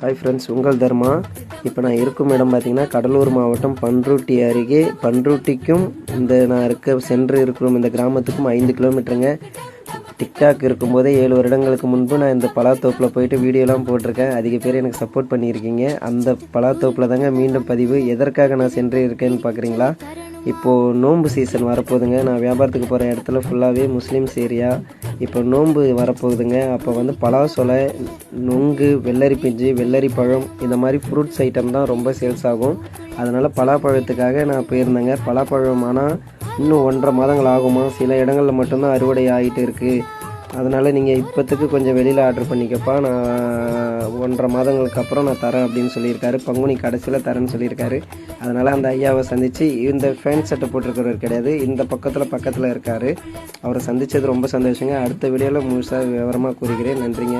Hi friends, உங்கள் தர்மா. இப்போ நான் இருக்கும் இடம் பார்த்திங்கன்னா கடலூர் மாவட்டம் பண்ருட்டி அருகே. பண்ருட்டிக்கும் நான் சென்று இருக்கிறோம் இந்த கிராமத்துக்கும் 5 கிலோமீட்டருங்க. டிக்டாக் இருக்கும்போதே 7 வருடங்களுக்கு முன்பு நான் இந்த பலாத்தோப்பில் போயிட்டு வீடியோலாம் போட்டிருக்கேன். அதிக பேர் எனக்கு சப்போர்ட் பண்ணியிருக்கீங்க. அந்த பலாத்தோப்பில் தாங்க மீண்டும் பதிவு. எதற்காக நான் சென்று இருக்கேன்னு பார்க்குறீங்களா? இப்போது நோன்பு சீசன் வரப்போகுதுங்க. நான் வியாபாரத்துக்கு போகிற இடத்துல ஃபுல்லாகவே முஸ்லீம்ஸ் ஏரியா. இப்போ நோன்பு வரப்போகுதுங்க. அப்போ பலாசொலை, நுங்கு, வெள்ளரி பிஞ்சு, வெள்ளரி பழம், இந்த மாதிரி ஃப்ரூட்ஸ் ஐட்டம் தான் ரொம்ப சேல்ஸ் ஆகும். அதனால் பலாப்பழத்துக்காக நான் போயிருந்தேங்க. பலாப்பழம் ஆனால் இன்னும் 1.5 மாதங்கள் ஆகுமா, சில இடங்களில் மட்டும்தான் அறுவடை ஆகிட்டு இருக்குது. அதனால் நீங்கள் இப்போத்துக்கு கொஞ்சம் வெளியில் ஆர்டர் பண்ணிக்கப்பா, நான் 1.5 மாதங்களுக்கு அப்புறம் நான் தரேன் அப்படின்னு சொல்லியிருக்காரு. பங்குனி கடைசியில் தரேன்னு சொல்லியிருக்காரு. அதனால் அந்த ஐயாவை சந்தித்து, இந்த ஃபேன் சட்டை போட்டிருக்கிறவர் கிடையாது, இந்த பக்கத்தில் இருக்கார். அவரை சந்தித்தது ரொம்ப சந்தோஷங்க. அடுத்த வீடியோவில் முழுசாக விவரமாக கூறுகிறேன். நன்றிங்க.